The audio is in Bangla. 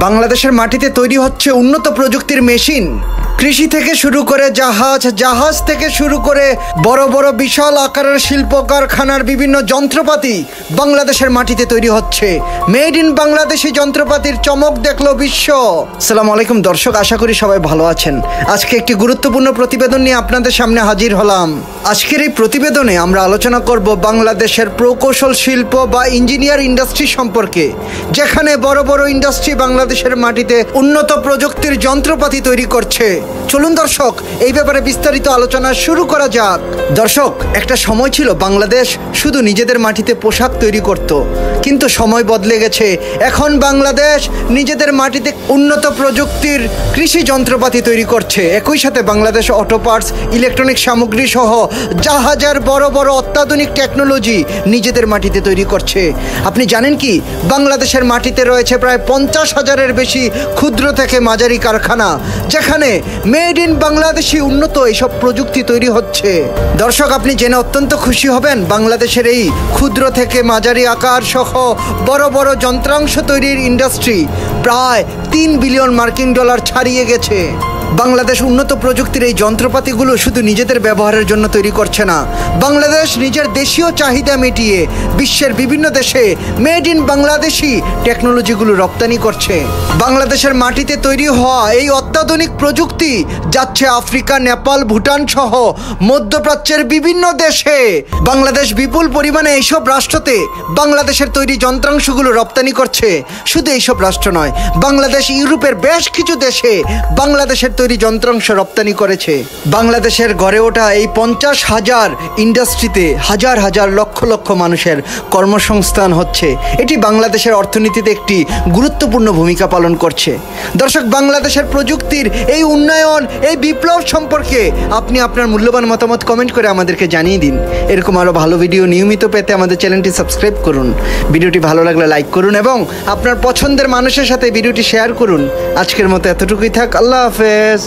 বাংলাদেশের মাটিতে তৈরি হচ্ছে উন্নত প্রযুক্তির মেশিন। কৃষি থেকে শুরু করে জাহাজ থেকে শুরু করে বড় বড় বিশাল আকারের শিল্প কারখানার বিভিন্ন যন্ত্রপাতি বাংলাদেশের মাটিতে তৈরি হচ্ছে। মেড ইন বাংলাদেশি যন্ত্রপাতির চমক দেখলো বিশ্ব। আসসালামু আলাইকুম দর্শক, আশা করি সবাই ভালো আছেন। আজকে একটি গুরুত্বপূর্ণ প্রতিবেদন নিয়ে আপনাদের সামনে হাজির হলাম। আজকের এই প্রতিবেদনে আমরা আলোচনা করব বাংলাদেশের প্রকৌশল শিল্প বা ইঞ্জিনিয়ার ইন্ডাস্ট্রি সম্পর্কে, যেখানে বড় বড় ইন্ডাস্ট্রি বাংলাদেশের মাটিতে উন্নত প্রযুক্তির যন্ত্রপাতি তৈরি করছে। চলুন দর্শক, এই ব্যাপারে বিস্তারিত আলোচনা শুরু করা যাক। দর্শক, একটা সময় ছিল বাংলাদেশ শুধু নিজেদের মাটিতে পোশাক তৈরি করত, কিন্তু সময় বদলে গেছে। এখন বাংলাদেশ নিজেদের মাটিতে উন্নত প্রযুক্তির কৃষি যন্ত্রপাতি তৈরি করছে। একই সাথে বাংলাদেশ অটো পার্টস, ইলেকট্রনিক সামগ্রী সহ জাহাজের বড় বড় অত্যাধুনিক টেকনোলজি নিজেদের মাটিতে তৈরি করছে। আপনি জানেন কি, বাংলাদেশের মাটিতে রয়েছে প্রায় 50,000-এর বেশি ক্ষুদ্র থেকে মাঝারি কারখানা, যেখানে মেড ইন বাংলাদেশি উন্নত এইসব প্রযুক্তি তৈরি হচ্ছে। দর্শক, আপনি জেনে অত্যন্ত খুশি হবেন, বাংলাদেশের এই ক্ষুদ্র থেকে মাঝারি আকার সহ বড় বড় যন্ত্রাংশ তৈরির ইন্ডাস্ট্রি প্রায় 3 বিলিয়ন মার্কিন ডলার ছাড়িয়ে গেছে। বাংলাদেশ উন্নত প্রযুক্তির এই যন্ত্রপাতিগুলো শুধু নিজেদের ব্যবহারের জন্য তৈরি করছে না, বাংলাদেশ নিজের দেশীয় চাহিদা মিটিয়ে বিশ্বের বিভিন্ন দেশে মেড ইন বাংলাদেশি টেকনোলজিগুলো রপ্তানি করছে। বাংলাদেশের মাটিতে তৈরি হওয়া এই অত্যাধুনিক প্রযুক্তি যাচ্ছে আফ্রিকা, নেপাল, ভুটান সহ মধ্যপ্রাচ্যের বিভিন্ন দেশে। বাংলাদেশ বিপুল পরিমাণে এইসব রাষ্ট্রতে বাংলাদেশের তৈরি যন্ত্রাংশগুলো রপ্তানি করছে। শুধু এইসব রাষ্ট্র নয়, বাংলাদেশ ইউরোপের বেশ কিছু দেশে বাংলাদেশের তৈরি যন্ত্রাংশ রপ্তানি করেছে। বাংলাদেশের গড়ে ওঠা এই 50,000 ইন্ডাস্ট্রিতে হাজার হাজার লক্ষ লক্ষ মানুষের কর্মসংস্থান হচ্ছে। এটি বাংলাদেশের অর্থনীতিতে একটি গুরুত্বপূর্ণ ভূমিকা পালন করছে। দর্শক, বাংলাদেশের প্রযুক্তির এই উন্নয়ন, এই বিপ্লব সম্পর্কে আপনি আপনার মূল্যবান মতামত কমেন্ট করে আমাদেরকে জানিয়ে দিন। এরকম আরও ভালো ভিডিও নিয়মিত পেতে আমাদের চ্যানেলটি সাবস্ক্রাইব করুন। ভিডিওটি ভালো লাগলে লাইক করুন এবং আপনার পছন্দের মানুষের সাথে ভিডিওটি শেয়ার করুন। আজকের মতো এতটুকুই থাক। আল্লাহ হাফেজ।